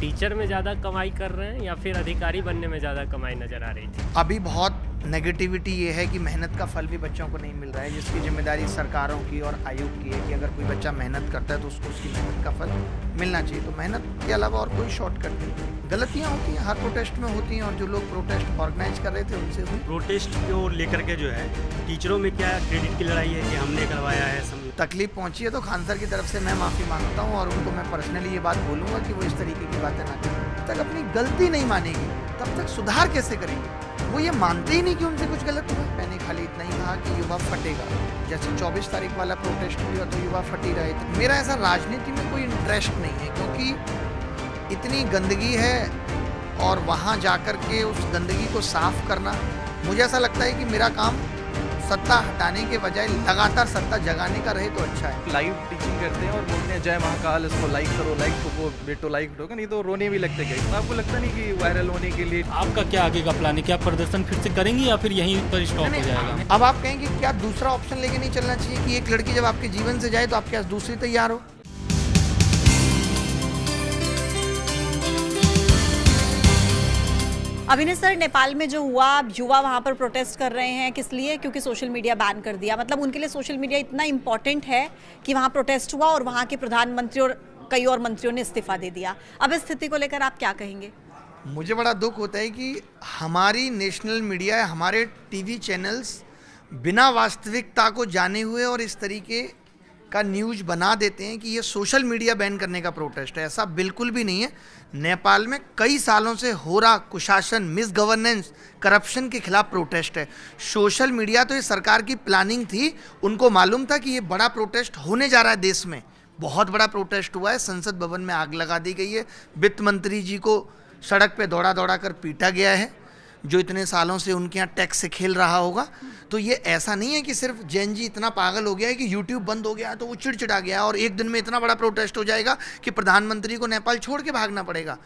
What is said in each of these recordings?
Teacher में ज़्यादा कमाई कर रहे हैं या फिर अधिकारी बनने में ज़्यादा कमाई नज़र आ रही थी? अभी बहुत नेगेटिविटी ये है कि मेहनत का फल भी बच्चों को नहीं मिल रहा है, जिसकी जिम्मेदारी सरकारों की और आयोग की है कि अगर कोई बच्चा मेहनत करता है तो उसको उसकी मेहनत का फल मिलना चाहिए। तो मेहनत के अलावा और कोई शॉर्टकट नहीं। गलतियाँ होती हैं, हर प्रोटेस्ट में होती हैं, और जो लोग प्रोटेस्ट ऑर्गेनाइज कर रहे थे उनसे हुई। प्रोटेस्ट को लेकर के जो है टीचरों में क्या क्रेडिट की लड़ाई है कि हमने करवाया है तकलीफ पहुंची है तो खान सर की तरफ से मैं माफ़ी मांगता हूं, और उनको मैं पर्सनली ये बात बोलूँगा कि वो इस तरीके की बातें ना करें। जब तक अपनी गलती नहीं मानेगी तब तक सुधार कैसे करेंगे? वो ये मानते ही नहीं कि उनसे कुछ गलत हुआ। मैंने खाली इतना ही कहा कि युवा फटेगा। जैसे 24 तारीख वाला प्रोटेस्ट हुआ तो युवा फट ही रहे थे। मेरा ऐसा राजनीति में कोई इंटरेस्ट नहीं है, क्योंकि इतनी गंदगी है और वहाँ जाकर के उस गंदगी को साफ करना, मुझे ऐसा लगता है कि मेरा काम सत्ता हटाने के बजाय लगातार सत्ता जगाने का रहे तो अच्छा है। लाइव टीचिंग करते हैं और बोलते हैं जय महाकाल, इसको लाइक करो, लाइक ठोको बेटो, लाइक ठोको, नहीं तो रोने भी लगते गए। तो आपको लगता नहीं कि वायरल होने के लिए आपका क्या आगे का प्लान है? क्या प्रदर्शन फिर से करेंगी या फिर यहीं पर स्टॉप हो जाएगा? अब आप कहेंगे क्या दूसरा ऑप्शन लेके नहीं चलना चाहिए कि एक लड़की जब आपके जीवन से जाए तो आप क्या दूसरी तैयार हो? अभिनय सर, नेपाल में जो हुआ, युवा वहाँ पर प्रोटेस्ट कर रहे हैं, किस लिए? क्योंकि सोशल मीडिया बैन कर दिया। मतलब उनके लिए सोशल मीडिया इतना इम्पोर्टेंट है कि वहाँ प्रोटेस्ट हुआ और वहाँ के प्रधानमंत्री और कई और मंत्रियों ने इस्तीफा दे दिया। अब इस स्थिति को लेकर आप क्या कहेंगे? मुझे बड़ा दुख होता है कि हमारी नेशनल मीडिया, हमारे टीवी चैनल्स बिना वास्तविकता को जाने हुए और इस तरीके का न्यूज़ बना देते हैं कि ये सोशल मीडिया बैन करने का प्रोटेस्ट है। ऐसा बिल्कुल भी नहीं है। नेपाल में कई सालों से हो रहा कुशासन, मिस गवर्नेंस, करप्शन के खिलाफ प्रोटेस्ट है। सोशल मीडिया तो ये सरकार की प्लानिंग थी, उनको मालूम था कि ये बड़ा प्रोटेस्ट होने जा रहा है। देश में बहुत बड़ा प्रोटेस्ट हुआ है, संसद भवन में आग लगा दी गई है, वित्त मंत्री जी को सड़क पे दौड़ा दौड़ा कर पीटा गया है, जो इतने सालों से उनके यहाँ टैक्स से खेल रहा होगा। तो ये ऐसा नहीं है कि सिर्फ जैन जी इतना पागल हो गया है कि यूट्यूब बंद हो गया है तो वो चिड़चिड़ा गया है और एक दिन में इतना बड़ा प्रोटेस्ट हो जाएगा कि प्रधानमंत्री को नेपाल छोड़ के भागना पड़ेगा।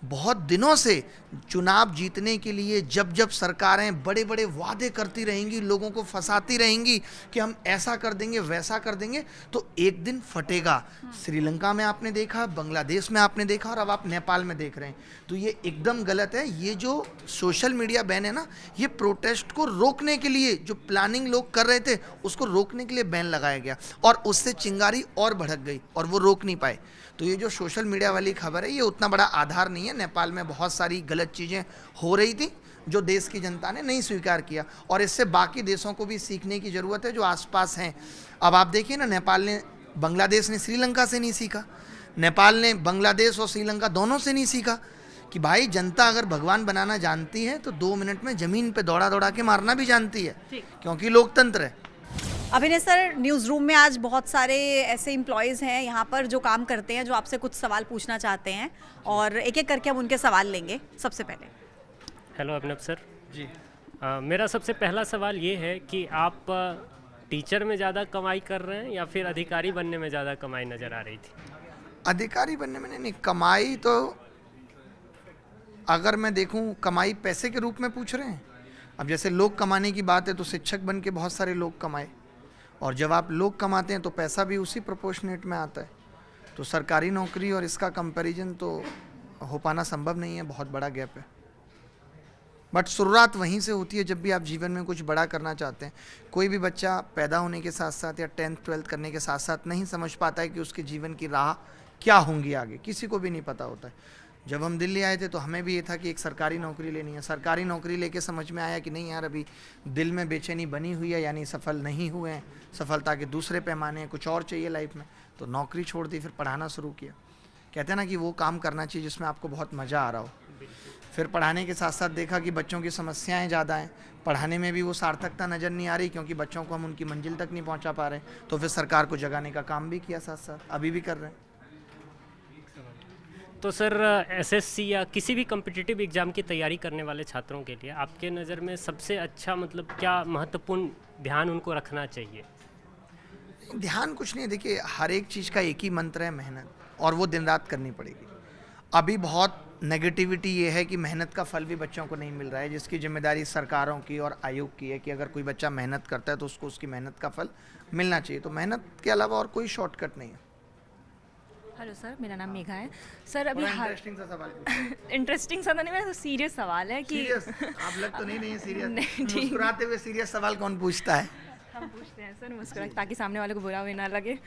बहुत दिनों से चुनाव जीतने के लिए जब जब सरकारें बड़े बड़े वादे करती रहेंगी, लोगों को फंसाती रहेंगी कि हम ऐसा कर देंगे, वैसा कर देंगे, तो एक दिन फटेगा। श्रीलंका में आपने देखा, बांग्लादेश में आपने देखा, और अब आप नेपाल में देख रहे हैं। तो ये एकदम गलत है। ये जो सोशल मीडिया बैन है ना, ये प्रोटेस्ट को रोकने के लिए, जो प्लानिंग लोग कर रहे थे उसको रोकने के लिए बैन लगाया गया, और उससे चिंगारी और भड़क गई और वो रोक नहीं पाए। तो ये जो सोशल मीडिया वाली खबर है, ये उतना बड़ा आधार नहीं है। नेपाल में बहुत सारी गलत चीज़ें हो रही थी जो देश की जनता ने नहीं स्वीकार किया, और इससे बाकी देशों को भी सीखने की ज़रूरत है जो आसपास हैं। अब आप देखिए ना, नेपाल ने, बांग्लादेश ने श्रीलंका से नहीं सीखा, नेपाल ने बांग्लादेश और श्रीलंका दोनों से नहीं सीखा कि भाई जनता अगर भगवान बनाना जानती है तो 2 मिनट में ज़मीन पे दौड़ा दौड़ा के मारना भी जानती है, क्योंकि लोकतंत्र है। अभिनय सर, न्यूज़ रूम में आज बहुत सारे ऐसे एम्प्लॉयज़ हैं यहाँ पर जो काम करते हैं, जो आपसे कुछ सवाल पूछना चाहते हैं, और एक एक करके हम उनके सवाल लेंगे। सबसे पहले हेलो अभिनव सर जी। मेरा सबसे पहला सवाल ये है कि आप टीचर में ज़्यादा कमाई कर रहे हैं या फिर अधिकारी बनने में ज़्यादा कमाई नज़र आ रही थी? अधिकारी बनने में नहीं, कमाई तो अगर मैं देखूं, कमाई पैसे के रूप में पूछ रहे हैं। अब जैसे लोग कमाने की बात है तो शिक्षक बन के बहुत सारे लोग कमाए, और जब आप लोग कमाते हैं तो पैसा भी उसी प्रोपोर्शनेट में आता है। तो सरकारी नौकरी और इसका कंपैरिजन तो हो पाना संभव नहीं है, बहुत बड़ा गैप है। बट शुरुआत वहीं से होती है जब भी आप जीवन में कुछ बड़ा करना चाहते हैं। कोई भी बच्चा पैदा होने के साथ साथ या 10th 12th करने के साथ साथ नहीं समझ पाता है कि उसके जीवन की राह क्या होंगी आगे, किसी को भी नहीं पता होता है। जब हम दिल्ली आए थे तो हमें भी ये था कि एक सरकारी नौकरी लेनी है। सरकारी नौकरी लेके समझ में आया कि नहीं यार, अभी दिल में बेचैनी बनी हुई है, यानी सफल नहीं हुए हैं, सफलता के दूसरे पैमाने हैं, कुछ और चाहिए लाइफ में। तो नौकरी छोड़ दी, फिर पढ़ाना शुरू किया। कहते हैं ना कि वो काम करना चाहिए जिसमें आपको बहुत मज़ा आ रहा हो। फिर पढ़ाने के साथ साथ देखा कि बच्चों की समस्याएं ज़्यादा हैं, पढ़ाने में भी वो सार्थकता नज़र नहीं आ रही, क्योंकि बच्चों को हम उनकी मंजिल तक नहीं पहुंचा पा रहे। तो फिर सरकार को जगाने का काम भी किया, साथ साथ अभी भी कर रहे हैं। तो सर, एसएससी या किसी भी कॉम्पिटिटिव एग्ज़ाम की तैयारी करने वाले छात्रों के लिए आपके नज़र में सबसे अच्छा मतलब क्या महत्वपूर्ण ध्यान उनको रखना चाहिए? ध्यान कुछ नहीं, देखिए हर एक चीज़ का एक ही मंत्र है, मेहनत, और वो दिन रात करनी पड़ेगी। अभी बहुत नेगेटिविटी ये है कि मेहनत का फल भी बच्चों को नहीं मिल रहा है, जिसकी जिम्मेदारी सरकारों की और आयोग की है कि अगर कोई बच्चा मेहनत करता है तो उसको उसकी मेहनत का फल मिलना चाहिए। तो मेहनत के अलावा और कोई शॉर्टकट नहीं है। हेलो सर, मेरा नाम मेघा है। सर अभी इंटरेस्टिंग सा सवाल इंटरेस्टिंग सा तो नहीं, मेरा सीरियस सवाल है कि सीरियस आप लग तो नहीं है सीरियस नहीं, ठीक। मुस्कुराते हुए सीरियस सवाल कौन पूछता है? हम पूछते हैं सर मुस्कुरा, ताकि सामने वाले को बुरा भी ना लगे।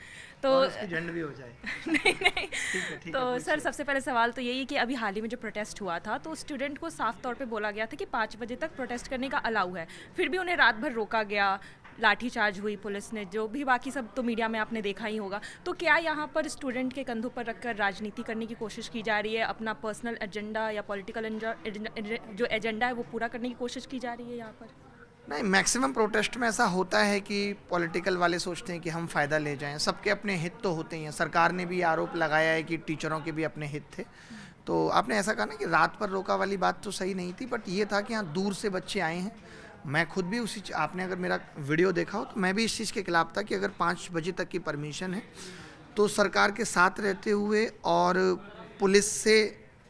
तो और उसकी झंड भी हो जाए। नहीं ठीक है, तो सर सबसे पहले सवाल तो यही है कि अभी हाल ही में जो प्रोटेस्ट हुआ था तो स्टूडेंट को साफ तौर पे बोला गया था कि 5 बजे तक प्रोटेस्ट करने का अलाउ है, फिर भी उन्हें रात भर रोका गया, लाठीचार्ज हुई पुलिस ने, जो भी बाकी सब तो मीडिया में आपने देखा ही होगा। तो क्या यहाँ पर स्टूडेंट के कंधों पर रखकर राजनीति करने की कोशिश की जा रही है, अपना पर्सनल एजेंडा या पॉलिटिकल जो एजेंडा है वो पूरा करने की कोशिश की जा रही है यहाँ पर? नहीं, मैक्सिमम प्रोटेस्ट में ऐसा होता है कि पॉलिटिकल वाले सोचते हैं कि हम फ़ायदा ले जाएं। सबके अपने हित तो होते ही हैं। सरकार ने भी आरोप लगाया है कि टीचरों के भी अपने हित थे। तो आपने ऐसा कहा ना कि रात पर रोका वाली बात तो सही नहीं थी, बट ये था कि यहाँ दूर से बच्चे आए हैं। मैं खुद भी आपने अगर मेरा वीडियो देखा हो तो मैं भी इस चीज़ के खिलाफ था कि अगर 5 बजे तक की परमिशन है तो सरकार के साथ रहते हुए और पुलिस से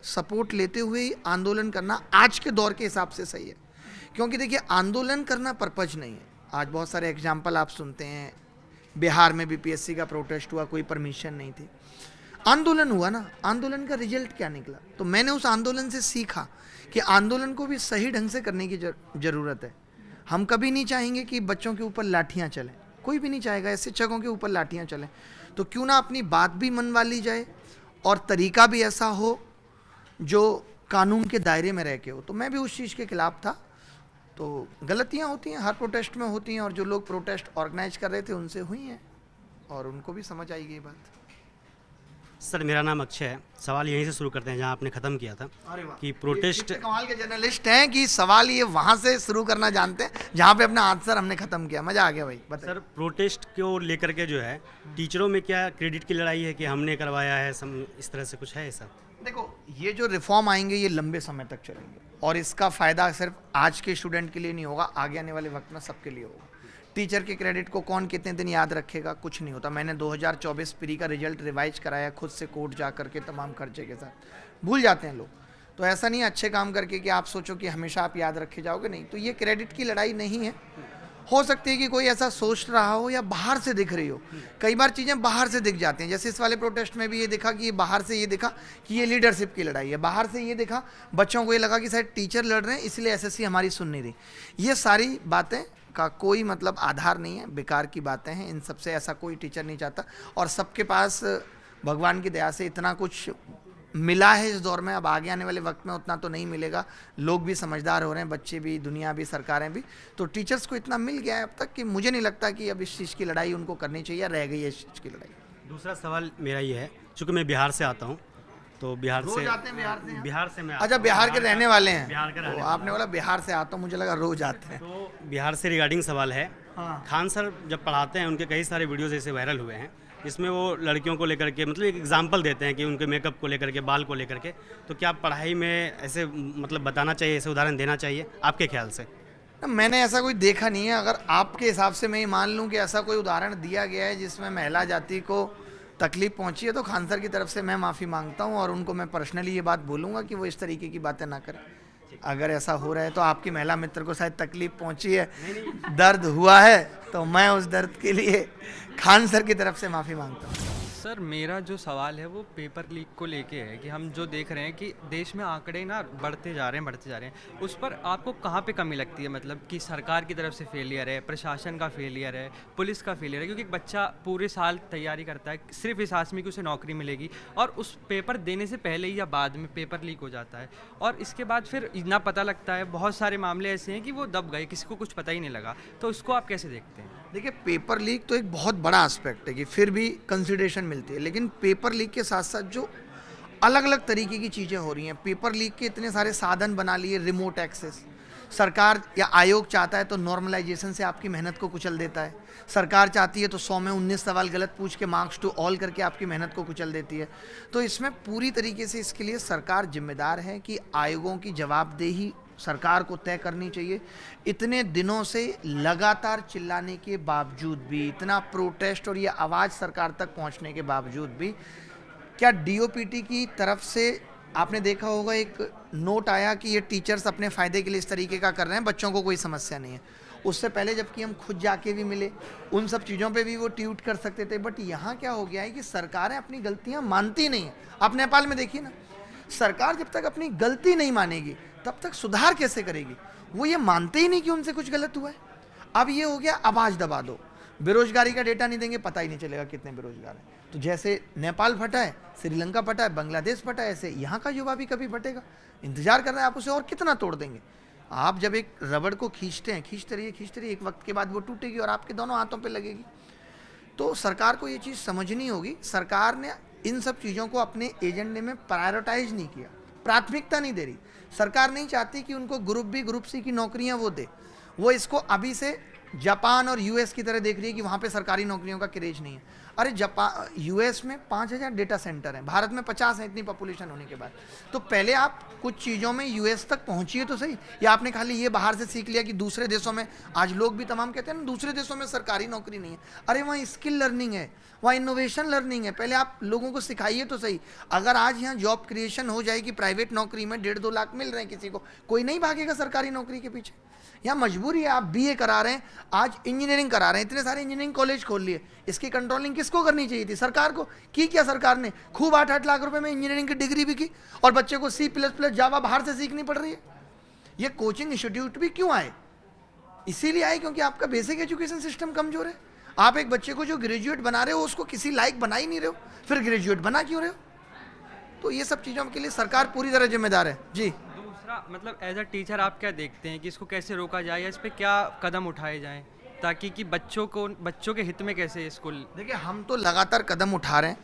सपोर्ट लेते हुए ही आंदोलन करना आज के दौर के हिसाब से सही है। क्योंकि देखिए, आंदोलन करना पर्पज नहीं है। आज बहुत सारे एग्जाम्पल आप सुनते हैं, बिहार में भी पीएससी का प्रोटेस्ट हुआ, कोई परमिशन नहीं थी, आंदोलन हुआ ना, आंदोलन का रिजल्ट क्या निकला? तो मैंने उस आंदोलन से सीखा कि आंदोलन को भी सही ढंग से करने की ज़रूरत है। हम कभी नहीं चाहेंगे कि बच्चों के ऊपर लाठियाँ चलें, कोई भी नहीं चाहेगा शिक्षकों के ऊपर लाठियाँ चलें। तो क्यों ना अपनी बात भी मनवा ली जाए और तरीका भी ऐसा हो जो कानून के दायरे में रह के हो। तो मैं भी उस चीज़ के खिलाफ था। तो गलतियाँ होती हैं, हर प्रोटेस्ट में होती हैं, और जो लोग प्रोटेस्ट ऑर्गेनाइज कर रहे थे उनसे हुई हैं और उनको भी समझ आई ये बात। सर मेरा नाम अक्षय है। सवाल यहीं से शुरू करते हैं जहां आपने ख़त्म किया था कि प्रोटेस्ट। कमाल के जर्नलिस्ट हैं कि सवाल ये वहां से शुरू करना जानते हैं जहां पे अपना आंसर हमने ख़त्म किया। मज़ा आ गया भाई, बताइए। सर प्रोटेस्ट को लेकर के जो है टीचरों में क्या क्रेडिट की लड़ाई है कि हमने करवाया है, इस तरह से कुछ है ऐसा? देखो, ये जो रिफॉर्म आएंगे ये लंबे समय तक चलेंगे और इसका फ़ायदा सिर्फ आज के स्टूडेंट के लिए नहीं होगा, आगे आने वाले वक्त में सबके लिए होगा। टीचर के क्रेडिट को कौन कितने दिन याद रखेगा? कुछ नहीं होता। मैंने 2024 प्री का रिजल्ट रिवाइज कराया खुद से, कोर्ट जा करके तमाम खर्चे के साथ। भूल जाते हैं लोग। तो ऐसा नहीं अच्छे काम करके कि आप सोचो कि हमेशा आप याद रखे जाओगे, नहीं। तो ये क्रेडिट की लड़ाई नहीं है। हो सकती है कि कोई ऐसा सोच रहा हो या बाहर से दिख रही हो। कई बार चीज़ें बाहर से दिख जाती हैं, जैसे इस वाले प्रोटेस्ट में भी ये दिखा कि ये बाहर से ये दिखा कि ये लीडरशिप की लड़ाई है। बाहर से ये दिखा, बच्चों को ये लगा कि शायद टीचर लड़ रहे हैं इसलिए एसएससी हमारी सुन नहीं रही। ये सारी बातें का कोई मतलब आधार नहीं है, बेकार की बातें हैं। इन सबसे ऐसा कोई टीचर नहीं चाहता, और सबके पास भगवान की दया से इतना कुछ मिला है इस दौर में। अब आगे आने वाले वक्त में उतना तो नहीं मिलेगा। लोग भी समझदार हो रहे हैं, बच्चे भी, दुनिया भी, सरकारें भी। तो टीचर्स को इतना मिल गया है अब तक कि मुझे नहीं लगता कि अब इस चीज़ की लड़ाई उनको करनी चाहिए, रह गई है इस चीज़ की लड़ाई। दूसरा सवाल मेरा ये है, चूँकि मैं बिहार से आता हूँ तो बिहार से बिहार से मैं अच्छा, बिहार के रहने वाले हैं? बिहार के रहने आपने बोला बिहार से आता हूँ, मुझे लगा रोज आते हैं। तो बिहार से रिगार्डिंग सवाल है। हाँ। खान सर जब पढ़ाते हैं उनके कई सारे वीडियोस ऐसे वायरल हुए हैं जिसमें वो लड़कियों को लेकर के मतलब एक एग्जाम्पल देते हैं कि उनके मेकअप को लेकर के, बाल को लेकर के। तो क्या पढ़ाई में ऐसे मतलब बताना चाहिए, ऐसे उदाहरण देना चाहिए आपके ख्याल से? मैंने ऐसा कोई देखा नहीं है। अगर आपके हिसाब से मैं ये मान लूँ कि ऐसा कोई उदाहरण दिया गया है जिसमें महिला जाति को तकलीफ पहुंची है, तो खान सर की तरफ से मैं माफ़ी मांगता हूं और उनको मैं पर्सनली ये बात बोलूँगा कि वो इस तरीके की बातें ना करें। अगर ऐसा हो रहा है तो आपकी महिला मित्र को शायद तकलीफ पहुंची है, दर्द हुआ है, तो मैं उस दर्द के लिए खान सर की तरफ से माफ़ी मांगता हूँ। सर मेरा जो सवाल है वो पेपर लीक को लेके है कि हम जो देख रहे हैं कि देश में आंकड़े ना बढ़ते जा रहे हैं, उस पर आपको कहाँ पे कमी लगती है? मतलब कि सरकार की तरफ से फेलियर है, प्रशासन का फेलियर है, पुलिस का फेलियर है? क्योंकि एक बच्चा पूरे साल तैयारी करता है सिर्फ इस आस में कि उसे नौकरी मिलेगी, और उस पेपर देने से पहले या बाद में पेपर लीक हो जाता है, और इसके बाद फिर ना पता लगता है। बहुत सारे मामले ऐसे हैं कि वो दब गए, किसी को कुछ पता ही नहीं लगा। तो इसको आप कैसे देखते हैं? देखिए, पेपर लीक तो एक बहुत बड़ा एस्पेक्ट है कि फिर भी कंसिडरेशन मिलती है, लेकिन पेपर लीक के साथ साथ जो अलग अलग तरीके की चीज़ें हो रही हैं, पेपर लीक के इतने सारे साधन बना लिए, रिमोट एक्सेस। सरकार या आयोग चाहता है तो नॉर्मलाइजेशन से आपकी मेहनत को कुचल देता है। सरकार चाहती है तो 100 में 19 सवाल गलत पूछ के मार्क्स टू ऑल करके आपकी मेहनत को कुचल देती है। तो इसमें पूरी तरीके से इसके लिए सरकार जिम्मेदार है कि आयोगों की जवाबदेही सरकार को तय करनी चाहिए। इतने दिनों से लगातार चिल्लाने के बावजूद भी, इतना प्रोटेस्ट और ये आवाज़ सरकार तक पहुंचने के बावजूद भी, क्या डीओपीटी की तरफ से आपने देखा होगा एक नोट आया कि ये टीचर्स अपने फ़ायदे के लिए इस तरीके का कर रहे हैं, बच्चों को कोई समस्या नहीं है, उससे पहले जबकि हम खुद जाके भी मिले, उन सब चीज़ों पे भी वो ट्वीट कर सकते थे। बट यहाँ क्या हो गया है कि सरकारें अपनी गलतियाँ मानती नहीं हैं। आप नेपाल में देखिए ना, सरकार जब तक अपनी गलती नहीं मानेगी तब तक सुधार कैसे करेगी? वो ये मानते ही नहीं कि उनसे कुछ गलत हुआ है। अब ये हो गया आवाज़ दबा दो, बेरोजगारी का डेटा नहीं देंगे, पता ही नहीं चलेगा कितने बेरोजगार हैं। तो जैसे नेपाल फटा है, श्रीलंका फटा है, बांग्लादेश फटा है, ऐसे यहाँ का युवा भी कभी फटेगा। इंतजार कर रहे हैं आप, उसे और कितना तोड़ देंगे? आप जब एक रबड़ को खींचते हैं, खींचते रहिए, एक वक्त के बाद वो टूटेगी और आपके दोनों हाथों पे लगेगी। तो सरकार को ये चीज़ समझनी होगी। सरकार ने इन सब चीज़ों को अपने एजेंडे में प्रायोरिटाइज नहीं किया, प्राथमिकता नहीं दे रही। सरकार नहीं चाहती कि उनको ग्रुप बी ग्रुप सी की नौकरियां वो दे। वो इसको अभी से जापान और यूएस की तरह देख रही है कि वहाँ पे सरकारी नौकरियों का क्रेज नहीं है। अरे यूएस में 5000 डेटा सेंटर हैं, भारत में 50 है, इतनी पॉपुलेशन होने के बाद। तो पहले आप कुछ चीज़ों में यूएस तक पहुँचिए तो सही। या आपने खाली ये बाहर से सीख लिया कि दूसरे देशों में, आज लोग भी तमाम कहते हैं ना दूसरे देशों में सरकारी नौकरी नहीं है। अरे वहाँ स्किल लर्निंग है, वहाँ इनोवेशन लर्निंग है। पहले आप लोगों को सिखाइए तो सही। अगर आज यहाँ जॉब क्रिएशन हो जाए कि प्राइवेट नौकरी में 1.5-2 लाख मिल रहे हैं किसी को, कोई नहीं भागेगा सरकारी नौकरी के पीछे। यहाँ मजबूरी है, आप बीए करा रहे हैं, आज इंजीनियरिंग करा रहे हैं, इतने सारे इंजीनियरिंग कॉलेज खोल लिए। इसकी कंट्रोलिंग किसको करनी चाहिए थी? सरकार को। की क्या सरकार ने? खूब 8-8 लाख रुपए में इंजीनियरिंग की डिग्री भी की और बच्चे को C++ जावा बाहर से सीखनी पड़ रही है। ये कोचिंग इंस्टीट्यूट भी क्यों आए? इसीलिए आए क्योंकि आपका बेसिक एजुकेशन सिस्टम कमजोर है। आप एक बच्चे को जो ग्रेजुएट बना रहे हो उसको किसी लायक बना ही नहीं रहे हो, फिर ग्रेजुएट बना क्यों रहे हो? तो ये सब चीज़ों के लिए सरकार पूरी तरह जिम्मेदार है जी। मतलब एज अ टीचर आप क्या देखते हैं कि इसको कैसे रोका जाए या इस पर क्या कदम उठाए जाएं ताकि कि बच्चों के हित में कैसे इसको? देखिए, हम तो लगातार कदम उठा रहे हैं,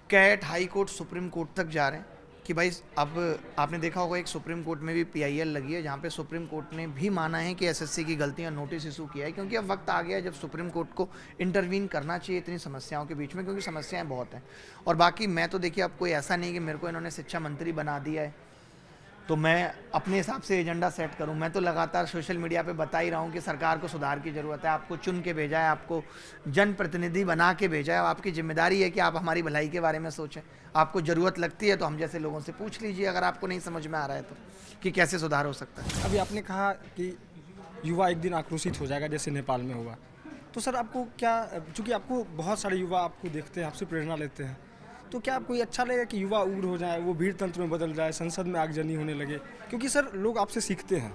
CAT, high court, supreme court तक जा रहे हैं कि भाई अब आपने देखा होगा एक सुप्रीम कोर्ट में भी PIL लगी है जहाँ पे सुप्रीम कोर्ट ने भी माना है कि SSC की गलतियाँ नोटिस इशू किया है। क्योंकि अब वक्त आ गया है जब सुप्रीम कोर्ट को इंटरवीन करना चाहिए इतनी समस्याओं के बीच में, क्योंकि समस्याएं बहुत हैं। और बाकी मैं तो देखिए, अब कोई ऐसा नहीं कि मेरे को इन्होंने शिक्षा मंत्री बना दिया है तो मैं अपने हिसाब से एजेंडा सेट करूं। मैं तो लगातार सोशल मीडिया पे बता ही रहा हूं कि सरकार को सुधार की ज़रूरत है। आपको चुन के भेजा है, आपको जनप्रतिनिधि बना के भेजा है, आपकी जिम्मेदारी है कि आप हमारी भलाई के बारे में सोचें। आपको ज़रूरत लगती है तो हम जैसे लोगों से पूछ लीजिए, अगर आपको नहीं समझ में आ रहा है तो, कि कैसे सुधार हो सकता है। अभी आपने कहा कि युवा एक दिन आक्रोशित हो जाएगा जैसे नेपाल में हुआ, तो सर आपको क्या, चूँकि आपको बहुत सारे युवा आपको देखते हैं, आपसे प्रेरणा लेते हैं, तो क्या आपको ये अच्छा लगेगा कि युवा उग्र हो जाए, वो भीड़ तंत्र में बदल जाए, संसद में आगजनी होने लगे? क्योंकि सर लोग आपसे सीखते हैं,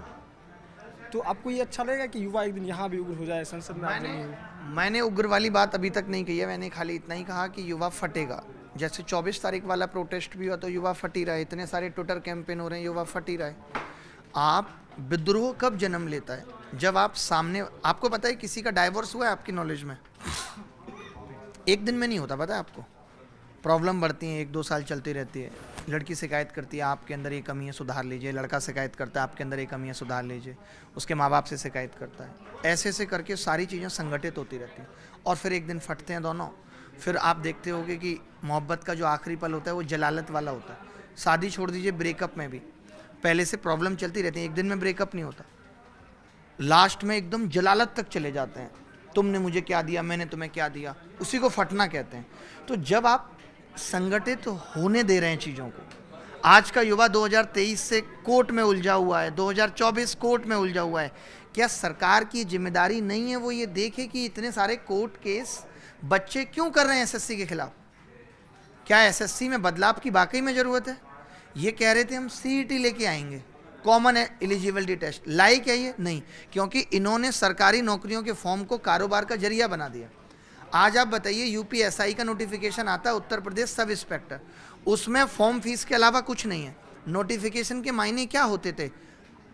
तो आपको ये अच्छा लगेगा कि युवा एक दिन यहाँ भी उग्र हो जाए, संसद में आगजनी हो? मैंने उग्र वाली बात अभी तक नहीं कही है। मैंने खाली इतना ही कहा कि युवा फटेगा। जैसे 24 तारीख वाला प्रोटेस्ट भी हुआ तो युवा फट ही रहा है, इतने सारे ट्विटर कैंपेन हो रहे हैं, युवा फट ही रहा है। आप विद्रोह कब जन्म लेता है? जब आप सामने, आपको पता है किसी का डाइवोर्स हुआ है आपकी नॉलेज में? एक दिन में नहीं होता, पता है आपको? प्रॉब्लम बढ़ती हैं, 1-2 साल चलती रहती है। लड़की शिकायत करती है आपके अंदर ये कमी है, सुधार लीजिए। लड़का शिकायत करता है आपके अंदर ये कमी है, सुधार लीजिए। उसके माँ बाप से शिकायत करता है। ऐसे ऐसे करके सारी चीज़ें संगठित होती रहती हैं और फिर एक दिन फटते हैं दोनों। फिर आप देखते होगे कि मोहब्बत का जो आखिरी पल होता है वो जलालत वाला होता है। शादी छोड़ दीजिए, ब्रेकअप में भी पहले से प्रॉब्लम चलती रहती है, एक दिन में ब्रेकअप नहीं होता। लास्ट में एकदम जलालत तक चले जाते हैं, तुमने मुझे क्या दिया, मैंने तुम्हें क्या दिया, उसी को फटना कहते हैं। तो जब आप संगठित होने दे रहे हैं चीज़ों को, आज का युवा 2023 से कोर्ट में उलझा हुआ है, 2024 कोर्ट में उलझा हुआ है। क्या सरकार की जिम्मेदारी नहीं है वो ये देखे कि इतने सारे कोर्ट केस बच्चे क्यों कर रहे हैं SSC के खिलाफ? क्या SSC में बदलाव की वाकई में ज़रूरत है? ये कह रहे थे हम CET लेके आएंगे, कॉमन एलिजिबिलिटी टेस्ट, लाई क्या ये? नहीं, क्योंकि इन्होंने सरकारी नौकरियों के फॉर्म को कारोबार का जरिया बना दिया। आज आप बताइए, UPSI का नोटिफिकेशन आता है, उत्तर प्रदेश सब इंस्पेक्टर, उसमें फॉर्म फीस के अलावा कुछ नहीं है। नोटिफिकेशन के मायने क्या होते थे?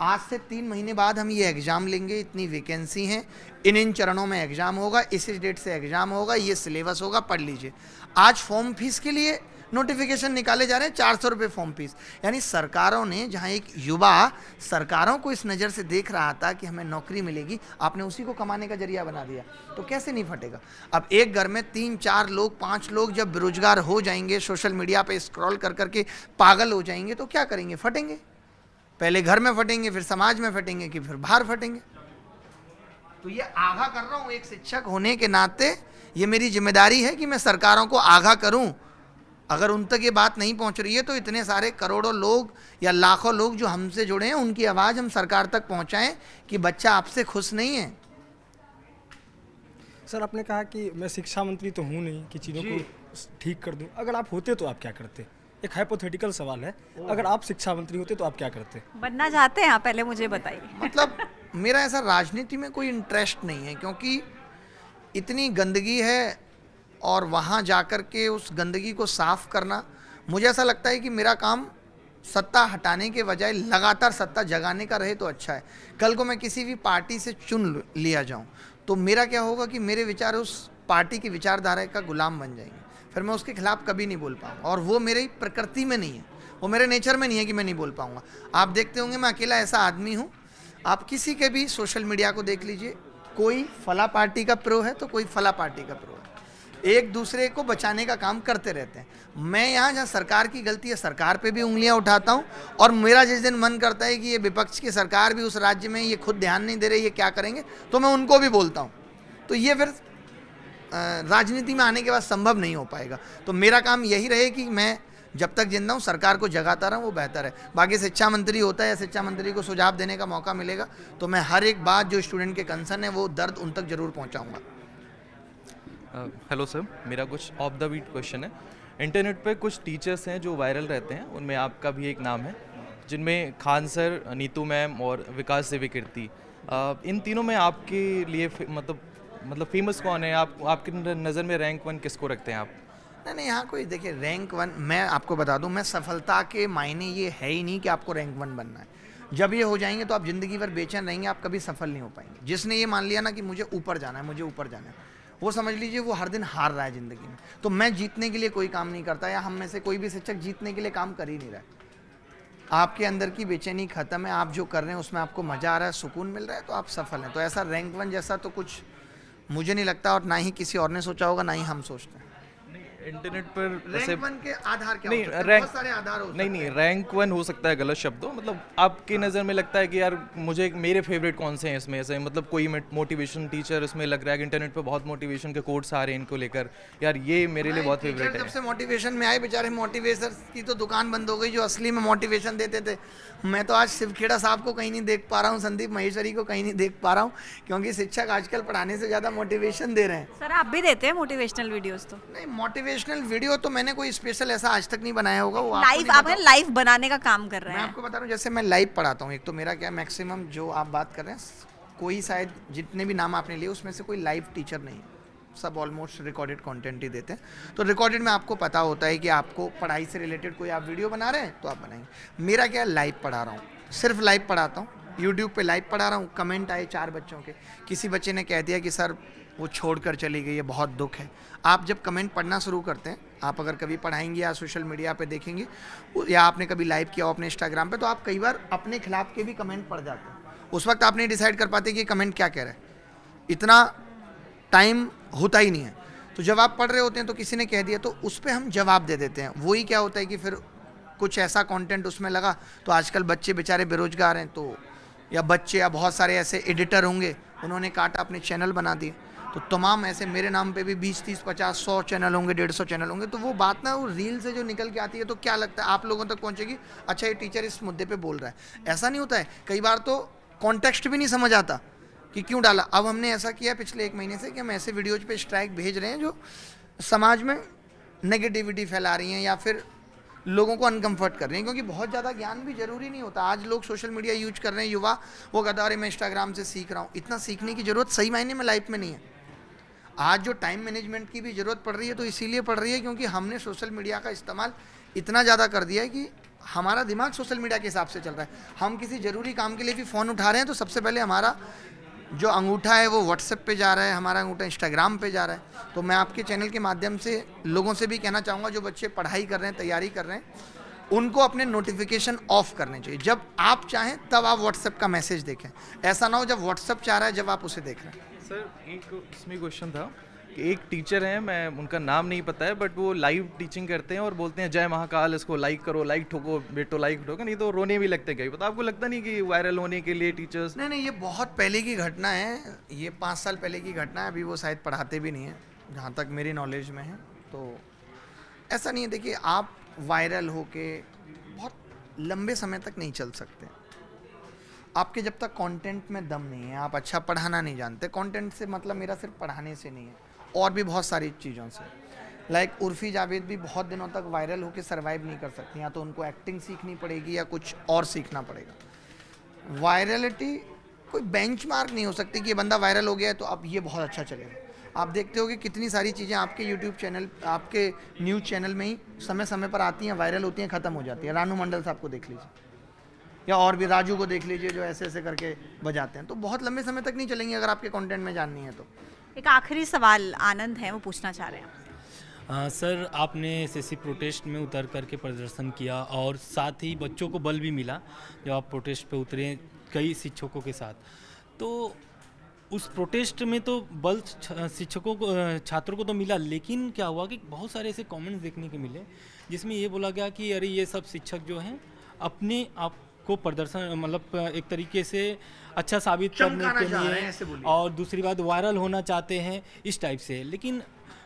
आज से 3 महीने बाद हम ये एग्ज़ाम लेंगे, इतनी वैकेंसी हैं, इन चरणों में एग्ज़ाम होगा, इस डेट से एग्ज़ाम होगा, ये सिलेबस होगा, पढ़ लीजिए। आज फॉर्म फीस के लिए नोटिफिकेशन निकाले जा रहे हैं, 400 रुपये फॉर्म फीस। यानी सरकारों ने, जहां एक युवा सरकारों को इस नज़र से देख रहा था कि हमें नौकरी मिलेगी, आपने उसी को कमाने का जरिया बना दिया, तो कैसे नहीं फटेगा? अब एक घर में 3-4 लोग, 5 लोग जब बेरोजगार हो जाएंगे, सोशल मीडिया पे स्क्रॉल कर करके पागल हो जाएंगे, तो क्या करेंगे? फटेंगे। पहले घर में फटेंगे, फिर समाज में फटेंगे, कि फिर बाहर फटेंगे। तो ये आगाह कर रहा हूँ, एक शिक्षक होने के नाते ये मेरी जिम्मेदारी है कि मैं सरकारों को आगाह करूँ अगर उन तक ये बात नहीं पहुंच रही है तो इतने सारे करोड़ों लोग या लाखों लोग जो हमसे जुड़े हैं उनकी आवाज़ हम सरकार तक पहुंचाएं कि बच्चा आपसे खुश नहीं है। सर आपने कहा कि मैं शिक्षा मंत्री तो हूँ नहीं कि चीज़ों को ठीक कर दूं। अगर आप होते तो आप क्या करते? एक हाइपोथेटिकल सवाल है, अगर आप शिक्षा मंत्री होते तो आप क्या करते? बनना चाहते हैं आप, पहले मुझे बताइए। मतलब मेरा ऐसा राजनीति में कोई इंटरेस्ट नहीं है, क्योंकि इतनी गंदगी है और वहाँ जाकर के उस गंदगी को साफ करना, मुझे ऐसा लगता है कि मेरा काम सत्ता हटाने के बजाय लगातार सत्ता जगाने का रहे तो अच्छा है। कल को मैं किसी भी पार्टी से चुन लिया जाऊँ तो मेरा क्या होगा कि मेरे विचार उस पार्टी की विचारधारा का गुलाम बन जाएंगे, फिर मैं उसके खिलाफ कभी नहीं बोल पाऊंगा, और वो मेरी प्रकृति में नहीं है, वो मेरे नेचर में नहीं है कि मैं नहीं बोल पाऊंगा। आप देखते होंगे मैं अकेला ऐसा आदमी हूँ, आप किसी के भी सोशल मीडिया को देख लीजिए, कोई फला पार्टी का प्रो है तो कोई फला पार्टी का प्रो है, एक दूसरे को बचाने का काम करते रहते हैं। मैं यहाँ जहाँ सरकार की गलती है सरकार पे भी उंगलियाँ उठाता हूँ, और मेरा जिस दिन मन करता है कि ये विपक्ष की सरकार भी उस राज्य में ये खुद ध्यान नहीं दे रही, ये क्या करेंगे, तो मैं उनको भी बोलता हूँ। तो ये फिर राजनीति में आने के बाद संभव नहीं हो पाएगा। तो मेरा काम यही रहे कि मैं जब तक जिंदा हूँ सरकार को जगाता रहूँ, वो बेहतर है। बाकी शिक्षा मंत्री होता है या शिक्षा मंत्री को सुझाव देने का मौका मिलेगा तो मैं हर एक बात जो स्टूडेंट के कंसर्न है वो दर्द उन तक जरूर पहुँचाऊँगा। हेलो सर, मेरा कुछ ऑफ द बीट क्वेश्चन है। इंटरनेट पे कुछ टीचर्स हैं जो वायरल रहते हैं, उनमें आपका भी एक नाम है, जिनमें खान सर, नीतू मैम और विकास देवीकीर्ति। इन तीनों में आपके लिए मतलब फेमस कौन है? आपकी नज़र में रैंक 1 किसको रखते हैं आप? नहीं, यहाँ कोई देखिए रैंक 1, मैं आपको बता दूं, मैं सफलता के मायने ये है ही नहीं कि आपको रैंक 1 बनना है। जब ये हो जाएंगे तो आप ज़िंदगी भर बेचैन रहेंगे, आप कभी सफल नहीं हो पाएंगे। जिसने ये मान लिया ना कि मुझे ऊपर जाना है, मुझे ऊपर जाना है, वो समझ लीजिए वो हर दिन हार रहा है ज़िंदगी में। तो मैं जीतने के लिए कोई काम नहीं करता, या हम में से कोई भी शिक्षक जीतने के लिए काम कर ही नहीं रहा है। आपके अंदर की बेचैनी खत्म है, आप जो कर रहे हैं उसमें आपको मज़ा आ रहा है, सुकून मिल रहा है, तो आप सफल हैं। तो ऐसा रैंक 1 जैसा तो कुछ मुझे नहीं लगता, और ना ही किसी और ने सोचा होगा, ना ही हम सोचते हैं। इंटरनेट पर रैंक 1 के आधार क्या नहीं, हो सकते हैं? रैंक बहुत सारे आधार हो सकते हैं। नहीं, रैंक 1 हो सकता है गलत शब्द हो, मतलब आपकी नज़र में लगता है कि यार मुझे मेरे फेवरेट कौन से हैं इसमें, ऐसे मतलब कोई मोटिवेशन टीचर इसमें लग रहा है कि इंटरनेट पे बहुत मोटिवेशन के कोट्स आ रहे हैं इनको लेकर, यार ये मेरे लिए बहुत फेवरेट है। जब से मोटिवेशन में आए बेचारे मोटिवेशन की तो दुकान बंद हो गई जो असली में मोटिवेशन देते थे। मैं तो आज शिवखेड़ा साहब को कहीं नहीं देख पा रहा हूँ, संदीप महेश्वरी को कहीं नहीं देख पा रहा हूँ, क्योंकि शिक्षक आजकल पढ़ाने से ज़्यादा मोटिवेशन दे रहे हैं। सर आप भी देते हैं मोटिवेशनल वीडियोस? तो नहीं, मोटिवेशनल वीडियो तो मैंने कोई स्पेशल ऐसा आज तक नहीं बनाया होगा। वो लाइव, आप लाइव बनाने का काम कर रहे हैं? मैं आपको बता रहा हूँ, जैसे मैं लाइव पढ़ाता हूँ, एक तो मेरा क्या मैक्सिमम जो आप बात कर रहे हैं, कोई शायद जितने भी नाम आपने लिए उसमें से कोई लाइव टीचर नहीं है, सब ऑलमोस्ट रिकॉर्डेड कंटेंट ही देते हैं। तो रिकॉर्डेड में आपको पता होता है कि आपको पढ़ाई से रिलेटेड कोई आप वीडियो बना रहे हैं तो आप बनाएंगे। मेरा क्या लाइव पढ़ा रहा हूँ, सिर्फ लाइव पढ़ाता हूँ, यूट्यूब पे लाइव पढ़ा रहा हूँ। कमेंट आए 4 बच्चों के, किसी बच्चे ने कह दिया कि सर वो छोड़कर चली गई है, बहुत दुख है। आप जब कमेंट पढ़ना शुरू करते हैं, आप अगर कभी पढ़ाएंगे या सोशल मीडिया पे देखेंगे या आपने कभी लाइव किया हो अपने इंस्टाग्राम पे, तो आप कई बार अपने खिलाफ के भी कमेंट पढ़ जाते हैं। उस वक्त आप नहीं डिसाइड कर पाते कि ये कमेंट क्या कह रहा है, इतना टाइम होता ही नहीं है। तो जब आप पढ़ रहे होते हैं तो किसी ने कह दिया तो उस पर हम जवाब दे देते हैं। वही क्या होता है कि फिर कुछ ऐसा कंटेंट उसमें लगा, तो आजकल बच्चे बेचारे बेरोजगार हैं, तो या बच्चे या बहुत सारे ऐसे एडिटर होंगे, उन्होंने काटा, अपने चैनल बना दिए। तो तमाम ऐसे मेरे नाम पे भी 20, 30, 50, 100 चैनल होंगे, 150 चैनल होंगे। तो वो बात ना वो रील से जो निकल के आती है तो क्या लगता है आप लोगों तक पहुंचेगी, अच्छा ये टीचर इस मुद्दे पे बोल रहा है। ऐसा नहीं होता है, कई बार तो कॉन्टेक्स्ट भी नहीं समझ आता कि क्यों डाला। अब हमने ऐसा किया पिछले 1 महीने से कि हम ऐसे वीडियोज पे स्ट्राइक भेज रहे हैं जो समाज में नेगेटिविटी फैला रही हैं या फिर लोगों को अनकंफर्ट कर रही हैं, क्योंकि बहुत ज़्यादा ज्ञान भी जरूरी नहीं होता। आज लोग सोशल मीडिया यूज कर रहे हैं, युवा, वो कहता है अरे मैं इंस्टाग्राम से सीख रहा हूँ। इतना सीखने की ज़रूरत सही मायने में लाइफ में नहीं है। आज जो टाइम मैनेजमेंट की भी ज़रूरत पड़ रही है तो इसीलिए पड़ रही है क्योंकि हमने सोशल मीडिया का इस्तेमाल इतना ज़्यादा कर दिया है कि हमारा दिमाग सोशल मीडिया के हिसाब से चल रहा है। हम किसी ज़रूरी काम के लिए भी फ़ोन उठा रहे हैं तो सबसे पहले हमारा जो अंगूठा है वो व्हाट्सएप पे जा रहा है, हमारा अंगूठा इंस्टाग्राम पे जा रहा है। तो मैं आपके चैनल के माध्यम से लोगों से भी कहना चाहूँगा, जो बच्चे पढ़ाई कर रहे हैं, तैयारी कर रहे हैं, उनको अपने नोटिफिकेशन ऑफ करने चाहिए। जब आप चाहें तब आप व्हाट्सएप का मैसेज देखें, ऐसा ना हो जब व्हाट्सएप चाह रहा है जब आप उसे देख रहे हैं। सर एक इसमें क्वेश्चन था कि एक टीचर हैं, मैं उनका नाम नहीं पता है, बट वो लाइव टीचिंग करते हैं और बोलते हैं जय महाकाल, इसको लाइक करो, लाइक ठोको बेटो, लाइक ठोको, नहीं तो रोने भी लगते कहीं। पता आपको लगता नहीं कि वायरल होने के लिए टीचर्स? नहीं, ये बहुत पहले की घटना है, ये 5 साल पहले की घटना है। अभी वो शायद पढ़ाते भी नहीं है जहाँ तक मेरी नॉलेज में है। तो ऐसा नहीं है। देखिए, आप वायरल होके बहुत लंबे समय तक नहीं चल सकते। आपके जब तक कंटेंट में दम नहीं है, आप अच्छा पढ़ाना नहीं जानते। कंटेंट से मतलब मेरा सिर्फ पढ़ाने से नहीं है, और भी बहुत सारी चीज़ों से। लाइक उर्फी जावेद भी बहुत दिनों तक वायरल होकर सर्वाइव नहीं कर सकती। या तो उनको एक्टिंग सीखनी पड़ेगी या कुछ और सीखना पड़ेगा। वायरलिटी कोई बेंचमार्क नहीं हो सकती कि ये बंदा वायरल हो गया है तो अब ये बहुत अच्छा चलेगा। आप देखते हो कि कितनी सारी चीज़ें आपके यूट्यूब चैनल, आपके न्यूज़ चैनल में ही समय समय पर आती हैं, वायरल होती हैं, ख़त्म हो जाती है। रानू मंडल साहब को देख लीजिए, या और भी राजू को देख लीजिए, जो ऐसे ऐसे करके बजाते हैं। तो बहुत लंबे समय तक नहीं चलेंगे अगर आपके कंटेंट में जाननी है तो। एक आखिरी सवाल आनंद है, वो पूछना चाह रहे हैं। सर, आपने एसएससी प्रोटेस्ट में उतर करके प्रदर्शन किया और साथ ही बच्चों को बल भी मिला जब आप प्रोटेस्ट पे उतरे कई शिक्षकों के साथ। तो उस प्रोटेस्ट में तो बल शिक्षकों को, छात्रों को तो मिला, लेकिन क्या हुआ कि बहुत सारे ऐसे कमेंट्स देखने को मिले जिसमें ये बोला गया कि अरे ये सब शिक्षक जो हैं अपने आप को प्रदर्शन मतलब एक तरीके से अच्छा साबित करने के लिए, और दूसरी बात वायरल होना चाहते हैं इस टाइप से। लेकिन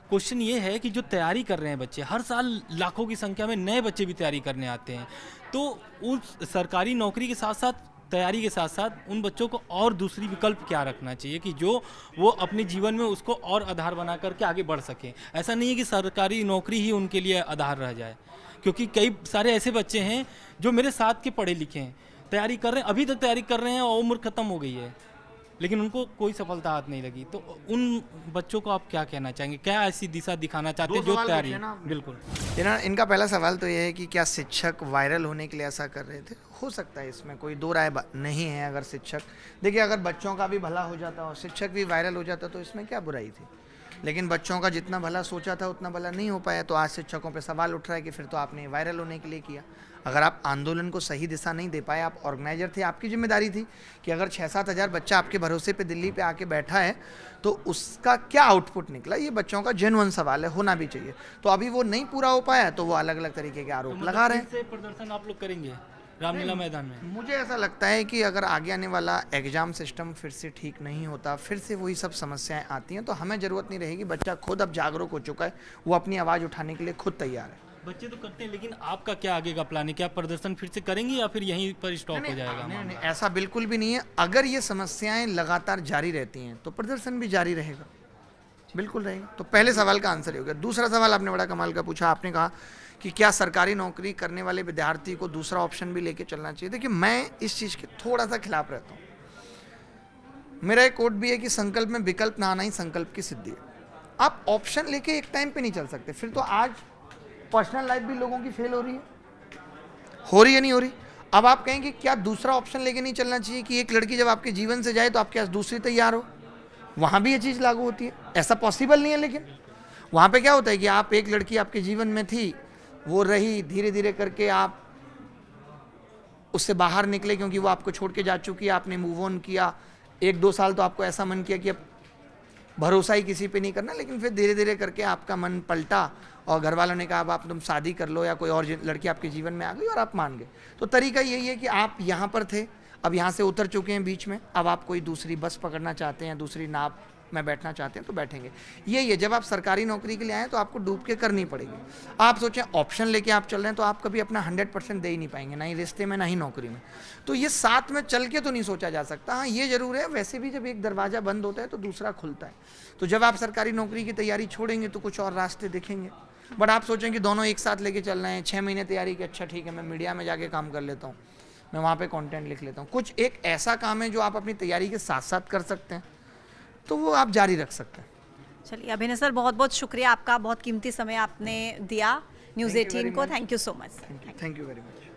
क्वेश्चन ये है कि जो तैयारी कर रहे हैं बच्चे, हर साल लाखों की संख्या में नए बच्चे भी तैयारी करने आते हैं, तो उस सरकारी नौकरी के साथ साथ तैयारी के साथ साथ उन बच्चों को और दूसरी विकल्प क्या रखना चाहिए कि जो वो अपने जीवन में उसको और आधार बना करके आगे बढ़ सकें। ऐसा नहीं है कि सरकारी नौकरी ही उनके लिए आधार रह जाए, क्योंकि कई सारे ऐसे बच्चे हैं जो मेरे साथ के पढ़े लिखे हैं, तैयारी कर रहे हैं, अभी तक तैयारी कर रहे हैं और उम्र ख़त्म हो गई है, लेकिन उनको कोई सफलता हाथ नहीं लगी। तो उन बच्चों को आप क्या कहना चाहेंगे, क्या ऐसी दिशा दिखाना चाहते हैं जो तैयारी? बिल्कुल। इनका पहला सवाल तो ये है कि क्या शिक्षक वायरल होने के लिए ऐसा कर रहे थे? हो सकता है, इसमें कोई दो राय नहीं है। अगर शिक्षक, देखिए, अगर बच्चों का भी भला हो जाता और शिक्षक भी वायरल हो जाता तो इसमें क्या बुराई थी। लेकिन बच्चों का जितना भला सोचा था उतना भला नहीं हो पाया, तो आज शिक्षकों पे सवाल उठ रहा है कि फिर तो आपने वायरल होने के लिए किया। अगर आप आंदोलन को सही दिशा नहीं दे पाए, आप ऑर्गेनाइजर थे, आपकी जिम्मेदारी थी कि अगर 6-7 हज़ार बच्चा आपके भरोसे पे दिल्ली पे आके बैठा है तो उसका क्या आउटपुट निकला, ये बच्चों का जेन्युइन सवाल है, होना भी चाहिए। तो अभी वो नहीं पूरा हो पाया तो वो अलग अलग तरीके के आरोप लगा रहे हैं। प्रदर्शन आप लोग करेंगे रामलीला मैदान में? मुझे ऐसा लगता है कि अगर आगे आने वाला एग्जाम सिस्टम फिर से ठीक नहीं होता, फिर से वही सब समस्याएं आती हैं, तो हमें ज़रूरत नहीं रहेगी। बच्चा खुद अब जागरूक हो चुका है, वो अपनी आवाज़ उठाने के लिए खुद तैयार है। बच्चे तो करते हैं, लेकिन आपका क्या आगे का प्लान है? क्या प्रदर्शन फिर से करेंगे या फिर यहीं पर स्टॉप हो जाएगा? नहीं, ऐसा बिल्कुल भी नहीं है। अगर ये समस्याएं लगातार जारी रहती हैं तो प्रदर्शन भी जारी रहेगा, बिल्कुल रहेगा। तो पहले सवाल का आंसर हो गया। दूसरा सवाल आपने बड़ा कमाल का पूछा, आपने कहा कि क्या सरकारी नौकरी करने वाले विद्यार्थी को दूसरा ऑप्शन भी लेके चलना चाहिए। देखिए, मैं इस चीज़ के थोड़ा सा खिलाफ रहता हूँ। मेरा एक कोट भी है कि संकल्प में विकल्प ना आना ही संकल्प की सिद्धि है। आप ऑप्शन लेके एक टाइम पे नहीं चल सकते, फिर तो आज पर्सनल लाइफ भी लोगों की फेल हो रही है नहीं हो रही। अब आप कहेंगे क्या दूसरा ऑप्शन लेके नहीं चलना चाहिए कि एक लड़की जब आपके जीवन से जाए तो आपके पास दूसरी तैयार हो? वहाँ भी ये चीज़ लागू होती है, ऐसा पॉसिबल नहीं है। लेकिन वहाँ पे क्या होता है कि आप, एक लड़की आपके जीवन में थी, वो रही, धीरे धीरे करके आप उससे बाहर निकले क्योंकि वो आपको छोड़ के जा चुकी है, आपने मूव ऑन किया। 1-2 साल तो आपको ऐसा मन किया कि अब भरोसा ही किसी पे नहीं करना, लेकिन फिर धीरे धीरे करके आपका मन पलटा और घर वालों ने कहा अब आप तुम शादी कर लो, या कोई और लड़की आपके जीवन में आ गई और आप मान गए। तो तरीका यही है कि आप यहाँ पर थे, अब यहाँ से उतर चुके हैं बीच में, अब आप कोई दूसरी बस पकड़ना चाहते हैं, दूसरी नाव में बैठना चाहते हैं तो बैठेंगे। यही है, जब आप सरकारी नौकरी के लिए आए तो आपको डूब के करनी पड़ेगी। आप सोचें ऑप्शन लेके आप चल रहे हैं तो आप कभी अपना 100% दे ही नहीं पाएंगे, ना ही रिश्ते में ना ही नौकरी में। तो ये साथ में चल के तो नहीं सोचा जा सकता। हाँ, ये जरूर है, वैसे भी जब एक दरवाज़ा बंद होता है तो दूसरा खुलता है। तो जब आप सरकारी नौकरी की तैयारी छोड़ेंगे तो कुछ और रास्ते दिखेंगे। बट आप सोचें कि दोनों एक साथ लेके चल रहे हैं, 6 महीने तैयारी की, अच्छा ठीक है मैं मीडिया में जाके काम कर लेता हूँ, मैं वहाँ पे कंटेंट लिख लेता हूँ। कुछ एक ऐसा काम है जो आप अपनी तैयारी के साथ साथ कर सकते हैं, तो वो आप जारी रख सकते हैं। चलिए अभिनय सर, बहुत बहुत शुक्रिया आपका, बहुत कीमती समय आपने दिया न्यूज़ 18 को। Thank you so much. Thank you very much.